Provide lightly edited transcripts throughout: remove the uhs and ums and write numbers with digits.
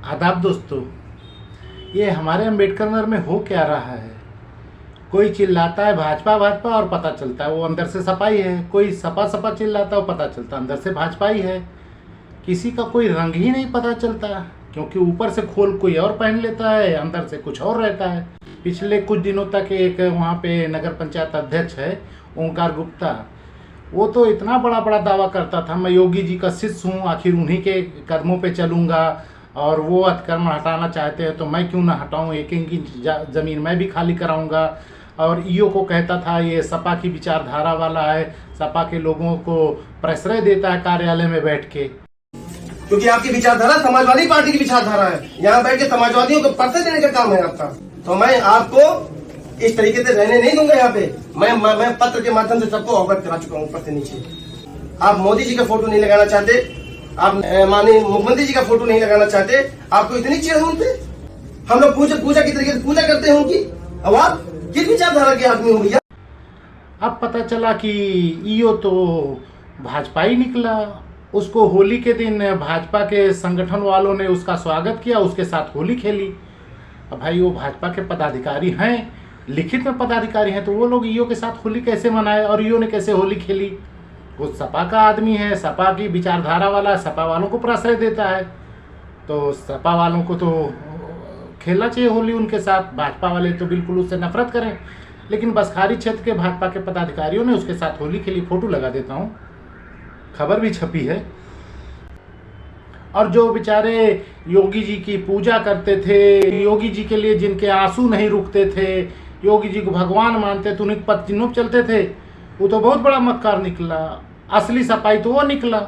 आदाब दोस्तों। ये हमारे अम्बेडकर नगर में हो क्या रहा है। कोई चिल्लाता है भाजपा भाजपा और पता चलता है वो अंदर से सपा ही है। कोई सपा सपा चिल्लाता है वो पता चलता है अंदर से भाजपा ही है। किसी का कोई रंग ही नहीं पता चलता, क्योंकि ऊपर से खोल कोई और पहन लेता है, अंदर से कुछ और रहता है। पिछले कुछ दिनों तक एक वहाँ पे नगर पंचायत अध्यक्ष है ओंकार गुप्ता, वो तो इतना बड़ा बड़ा दावा करता था मैं योगी जी का शिष्य हूँ, आखिर उन्हीं के कदमों पे चलूँगा और वो अतिक्रमण हटाना चाहते हैं तो मैं क्यों ना हटाऊँ, एक इंच ज़मीन मैं भी खाली कराऊँगा। और ईओ को कहता था ये सपा की विचारधारा वाला है, सपा के लोगों को प्रश्रय देता है कार्यालय में बैठ के। क्योंकि आपकी विचारधारा समाजवादी पार्टी की विचारधारा है, यहाँ बैठ के समाजवादियों को परिचय देने का काम है आपका। तो मैं आपको इस तरीके से रहने नहीं दूंगा यहाँ पे। मैं पत्र के माध्यम से सबको अवगत करा चुका हूँ ऊपर से नीचे। आप मोदी जी का फोटो नहीं लगाना चाहते, आप माननीय मुख्यमंत्री जी का फोटो नहीं लगाना चाहते, आपको इतनी चिढ़ है उनपे। हम लोग पूजा की तरीके से पूजा करते हैं उनकी। अब आप किस विचारधारा के आदमी हो भैया? अब पता चला कि ईओ तो भाजपा ही निकला। उसको होली के दिन भाजपा के संगठन वालों ने उसका स्वागत किया, उसके साथ होली खेली। अब भाई वो भाजपा के पदाधिकारी हैं, लिखित में पदाधिकारी हैं, तो वो लोग ईओ के साथ होली कैसे मनाए और ईओ ने कैसे होली खेली? वो सपा का आदमी है, सपा की विचारधारा वाला, सपा वालों को प्रश्रय देता है, तो सपा वालों को तो खेलना चाहिए होली उनके साथ। भाजपा वाले तो बिल्कुल उससे नफरत करें, लेकिन बसखारी क्षेत्र के भाजपा के पदाधिकारियों ने उसके साथ होली खेली। फोटो लगा देता हूँ, खबर भी छपी है। और जो बेचारे योगी जी की पूजा करते थे, योगी जी के लिए जिनके आंसू नहीं रुकते थे, योगी जी को भगवान मानते थे, उन्हीं पद चिन्हों पर चलते थे, वो तो बहुत बड़ा मक्कार निकला। असली सपाई तो वो निकला।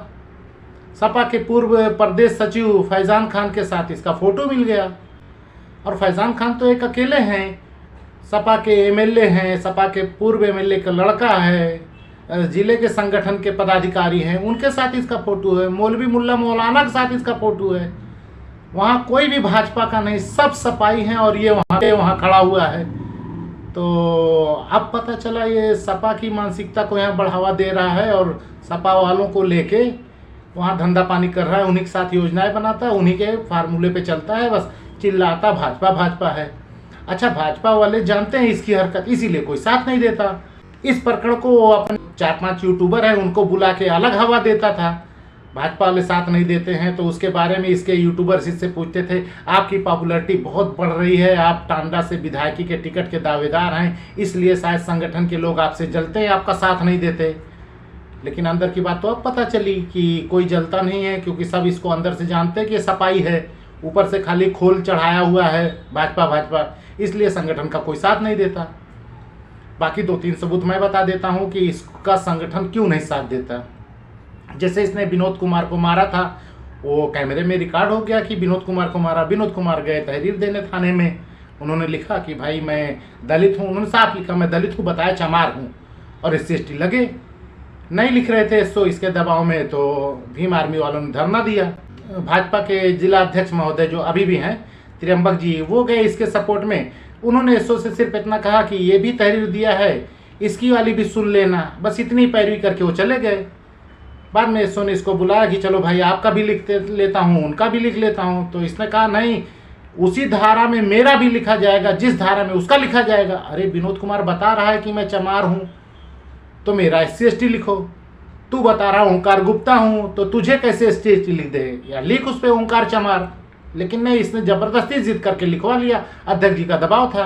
सपा के पूर्व प्रदेश सचिव फैजान खान के साथ इसका फोटो मिल गया। और फैजान खान तो एक अकेले हैं, सपा के एमएलए हैं, सपा के पूर्व एमएलए का लड़का है, जिले के संगठन के पदाधिकारी हैं, उनके साथ इसका फोटो है। मौलवी मुल्ला मौलाना के साथ इसका फोटो है। वहाँ कोई भी भाजपा का नहीं, सब सपाई हैं और ये वहाँ खड़ा हुआ है। तो अब पता चला ये सपा की मानसिकता को यहाँ बढ़ावा दे रहा है और सपा वालों को लेके वहाँ धंधा पानी कर रहा है, उन्हीं के साथ योजनाएं बनाता है, उन्हीं के फार्मूले पे चलता है, बस चिल्लाता भाजपा भाजपा है। अच्छा, भाजपा वाले जानते हैं इसकी हरकत, इसीलिए कोई साथ नहीं देता। इस प्रकरण को अपने 4-5 यूट्यूबर हैं उनको बुला के अलग हवा देता था। भाजपा वाले साथ नहीं देते हैं तो उसके बारे में इसके यूट्यूबर्स इससे पूछते थे आपकी पॉपुलैरिटी बहुत बढ़ रही है, आप टांडा से विधायकी के टिकट के दावेदार हैं, इसलिए शायद संगठन के लोग आपसे जलते हैं, आपका साथ नहीं देते। लेकिन अंदर की बात तो अब पता चली कि कोई जलता नहीं है, क्योंकि सब इसको अंदर से जानते हैं कि सपाई है, ऊपर से खाली खोल चढ़ाया हुआ है भाजपा भाजपा, इसलिए संगठन का कोई साथ नहीं देता। बाकी 2-3 सबूत मैं बता देता हूँ कि इसका संगठन क्यों नहीं साथ देता। जैसे इसने विनोद कुमार को मारा था, वो कैमरे में रिकॉर्ड हो गया कि विनोद कुमार को मारा। विनोद कुमार गए तहरीर देने थाने में, उन्होंने लिखा कि भाई मैं दलित हूँ, उन्होंने साफ लिखा मैं दलित हूँ, बताया चमार हूँ, और SC/ST लगे नहीं लिख रहे थे तो इसके दबाव में तो भीम आर्मी वालों ने धरना दिया। भाजपा के जिला अध्यक्ष महोदय जो अभी भी हैं त्रियंबक जी, वो गए इसके सपोर्ट में। उन्होंने SO से सिर्फ इतना कहा कि ये भी तहरीर दिया है, इसकी वाली भी सुन लेना, बस इतनी पैरवी करके वो चले गए। बाद में SO ने इसको बुलाया कि चलो भाई आपका भी लिख लेता हूँ, उनका भी लिख लेता हूँ। तो इसने कहा नहीं, उसी धारा में मेरा भी लिखा जाएगा जिस धारा में उसका लिखा जाएगा। अरे विनोद कुमार बता रहा है कि मैं चमार हूँ तो मेरा SC/ST लिखो, तू बता रहा ओंकार गुप्ता हूँ तो तुझे कैसे SC/ST लिख दे, या लिख उस पर ओंकार चमार। लेकिन नहीं, इसने ज़बरदस्ती जिद करके लिखवा लिया, अध्यक्ष जी का दबाव था।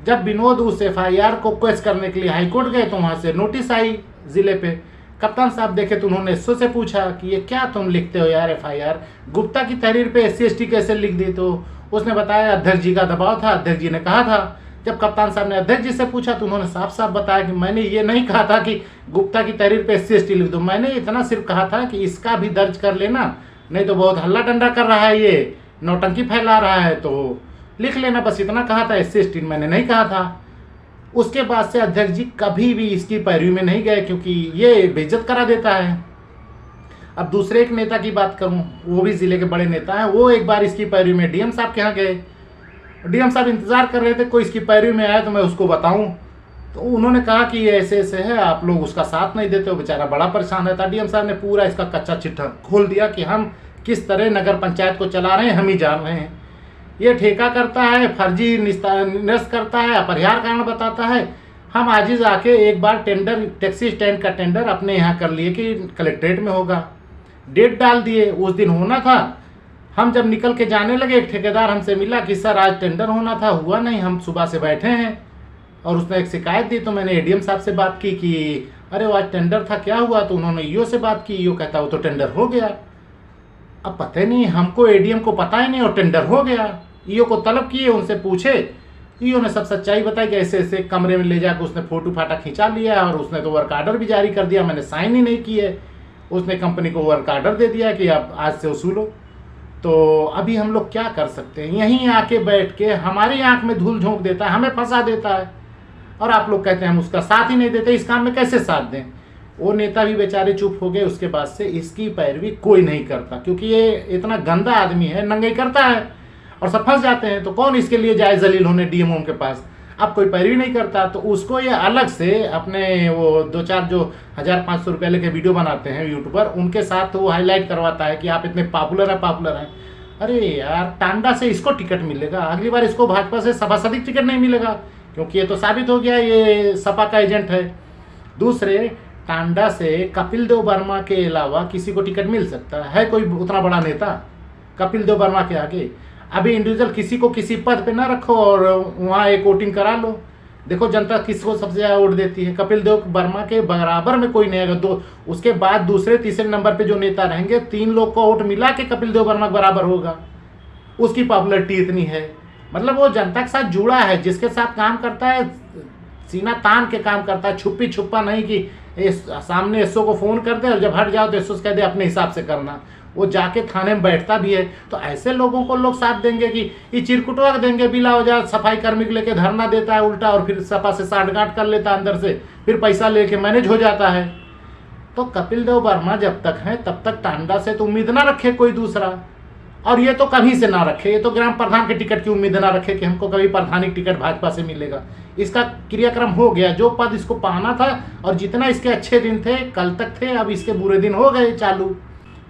जब विनोद उस FIR को क्वेश्चन करने के लिए हाईकोर्ट गए तो वहाँ से नोटिस आई ज़िले पे। कप्तान साहब देखे तो उन्होंने SO से पूछा कि ये क्या तुम लिखते हो यार FIR, गुप्ता की तहरीर पे SC/ST कैसे लिख दी? तो उसने बताया अध्यक्ष जी का दबाव था, अध्यक्ष जी ने कहा था। जब कप्तान साहब ने अध्यक्ष जी से पूछा तो उन्होंने साफ साफ बताया कि मैंने ये नहीं कहा था कि गुप्ता की तहरीर पे SC/ST लिख दो, मैंने इतना सिर्फ कहा था कि इसका भी दर्ज कर लेना, नहीं तो बहुत हल्ला डंडा कर रहा है, ये नौटंकी फैला रहा है, तो लिख लेना, बस इतना कहा था, SC/ST मैंने नहीं कहा था। उसके बाद से अध्यक्ष जी कभी भी इसकी पैरवी में नहीं गए, क्योंकि ये बेइज्जत करा देता है। अब दूसरे एक नेता की बात करूं, वो भी ज़िले के बड़े नेता हैं, वो एक बार इसकी पैरवी में DM साहब के यहाँ गए। DM साहब इंतज़ार कर रहे थे कोई इसकी पैरवी में आया तो मैं उसको बताऊं। तो उन्होंने कहा कि ये ऐसे ऐसे है, आप लोग उसका साथ नहीं देते हो, बेचारा बड़ा परेशान रहता। DM साहब ने पूरा इसका कच्चा चिट्ठा खोल दिया कि हम किस तरह नगर पंचायत को चला रहे हैं हम ही जान रहे हैं। ये ठेका करता है, फर्जी निरस्त करता है, अपरिहार्य कारण बताता है। हम आजिज आके एक बार टेंडर, टैक्सी स्टैंड का टेंडर अपने यहाँ कर लिए कि कलेक्ट्रेट में होगा, डेट डाल दिए, उस दिन होना था। हम जब निकल के जाने लगे, एक ठेकेदार हमसे मिला कि सर आज टेंडर होना था, हुआ नहीं, हम सुबह से बैठे हैं। और उसने एक शिकायत दी, तो मैंने एडीएम साहब से बात की कि अरे वो आज टेंडर था, क्या हुआ? तो उन्होंने ईओ से बात की, ईओ कहता वो तो टेंडर हो गया। अब पता नहीं, हमको एडीएम को पता ही नहीं और टेंडर हो गया। ईओ को तलब किए, उनसे पूछे, ईओ ने सब सच्चाई बताई कि ऐसे ऐसे कमरे में ले जाकर उसने फोटो फाटा खिंचा लिया और उसने तो वर्क आर्डर भी जारी कर दिया, मैंने साइन ही नहीं किए। उसने कंपनी को वर्क आर्डर दे दिया कि आप आज से वसूलो। तो अभी हम लोग क्या कर सकते हैं? यहीं आके बैठ के हमारी आंख में धूल झोंक देता है, हमें फंसा देता है, और आप लोग कहते हैं हम उसका साथ ही नहीं देते। इस काम में कैसे साथ दें? वो नेता भी बेचारे चुप हो गए। उसके बाद से इसकी पैरवी कोई नहीं करता, क्योंकि ये इतना गंदा आदमी है, नंगाई करता है और सब फंस जाते हैं। तो कौन इसके लिए जाए जलील होने डीएमओ के पास? अब कोई पैरवी नहीं करता, तो उसको ये अलग से अपने वो 2-4 जो 1500 रुपये लेके वीडियो बनाते हैं यूट्यूबर, उनके साथ वो हाईलाइट करवाता है कि आप इतने पॉपुलर हैं। अरे यार, टांडा से इसको टिकट मिलेगा, अगली बार इसको भाजपा से सभासद टिकट नहीं मिलेगा, क्योंकि ये तो साबित हो गया ये सपा का एजेंट है। दूसरे, टांडा से कपिल देव वर्मा के अलावा किसी को टिकट मिल सकता है? कोई उतना बड़ा नेता कपिल देव वर्मा के आगे? अभी इंडिविजुअल किसी को किसी पद पे ना रखो और वहाँ एक वोटिंग करा लो, देखो जनता किसको सबसे ज़्यादा वोट देती है। कपिल देव वर्मा के बराबर में कोई नहीं आएगा। उसके बाद दूसरे तीसरे नंबर पे जो नेता रहेंगे, 3 लोग को वोट मिला के कपिल देव वर्मा के बराबर होगा। उसकी पॉपुलरिटी इतनी है, मतलब वो जनता के साथ जुड़ा है, जिसके साथ काम करता है सीना तान के काम करता है, छुपी छुपा नहीं कि सामने एसओ को फ़ोन कर दे और जब हट जाओ तो एसओ से कह दे अपने हिसाब से करना। वो जाके थाने में बैठता भी है। तो ऐसे लोगों को लोग साथ देंगे कि ये चिरकुटवा देंगे, बिला हो जाए, सफाई कर्मी को लेके धरना देता है उल्टा, और फिर सपा से साठगांठ कर लेता है अंदर से, फिर पैसा लेके मैनेज हो जाता है। तो कपिल देव वर्मा जब तक है तब तक टांडा से तो उम्मीद ना रखे कोई दूसरा, और ये तो कभी से ना रखे। ये तो ग्राम प्रधान के टिकट की उम्मीद ना रखे कि हमको कभी प्रधानिक टिकट भाजपा से मिलेगा। इसका क्रियाक्रम हो गया, जो पद इसको पाना था और जितना इसके अच्छे दिन थे कल तक थे, अब इसके बुरे दिन हो गए चालू।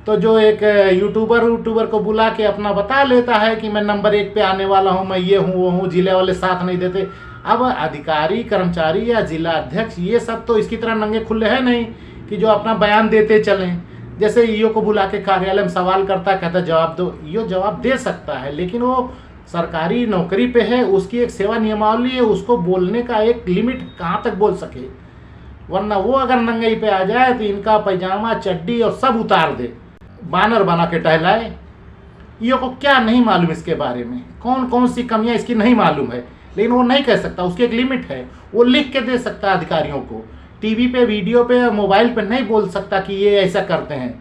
तो जो एक यूट्यूबर को बुला के अपना बता लेता है कि मैं नंबर 1 पे आने वाला हूँ, मैं ये हूँ वो हूँ, जिले वाले साथ नहीं देते। अब अधिकारी कर्मचारी या जिला अध्यक्ष ये सब तो इसकी तरह नंगे खुले हैं नहीं कि जो अपना बयान देते चलें। जैसे ईओ को बुला के कार्यालय में सवाल करता है, कहता जवाब दो, ईओ जवाब दे सकता है, लेकिन वो सरकारी नौकरी पे है, उसकी एक सेवा नियमावली है, उसको बोलने का एक लिमिट कहाँ तक बोल सके। वरना वो अगर नंगाई पे आ जाए तो इनका पैजामा चड्डी और सब उतार दे, बानर बना के टहलाए। ईओ को क्या नहीं मालूम इसके बारे में, कौन कौन सी कमियां इसकी नहीं मालूम है, लेकिन वो नहीं कह सकता, उसकी एक लिमिट है। वो लिख के दे सकता है अधिकारियों को, टीवी पे, वीडियो पे, मोबाइल पे नहीं बोल सकता कि ये ऐसा करते हैं।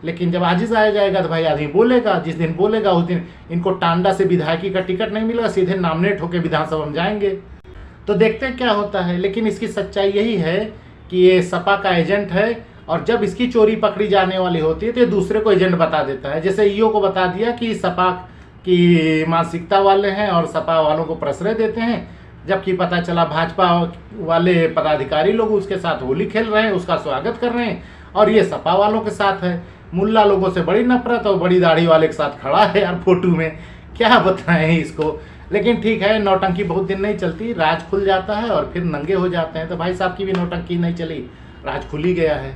लेकिन जब आजिज आ जाएगा तो भाई आदमी बोलेगा, जिस दिन बोलेगा उस दिन इनको टांडा से विधायकी का टिकट नहीं मिलेगा, सीधे नॉमिनेट होकर विधानसभा में जाएंगे। तो देखते हैं क्या होता है। लेकिन इसकी सच्चाई यही है कि ये सपा का एजेंट है, और जब इसकी चोरी पकड़ी जाने वाली होती है तो ये दूसरे को एजेंट बता देता है। जैसे ईओ को बता दिया कि सपा की मानसिकता वाले हैं और सपा वालों को प्रश्रय देते हैं, जबकि पता चला भाजपा वाले पदाधिकारी लोग उसके साथ होली खेल रहे हैं, उसका स्वागत कर रहे हैं, और ये सपा वालों के साथ है। मुल्ला लोगों से बड़ी नफरत और बड़ी दाढ़ी वाले के साथ खड़ा है यार फोटो में, क्या बताएं इसको। लेकिन ठीक है, नौटंकी बहुत दिन नहीं चलती, राज खुल जाता है और फिर नंगे हो जाते हैं। तो भाई साहब की भी नौटंकी नहीं चली, राज खुल ही गया है।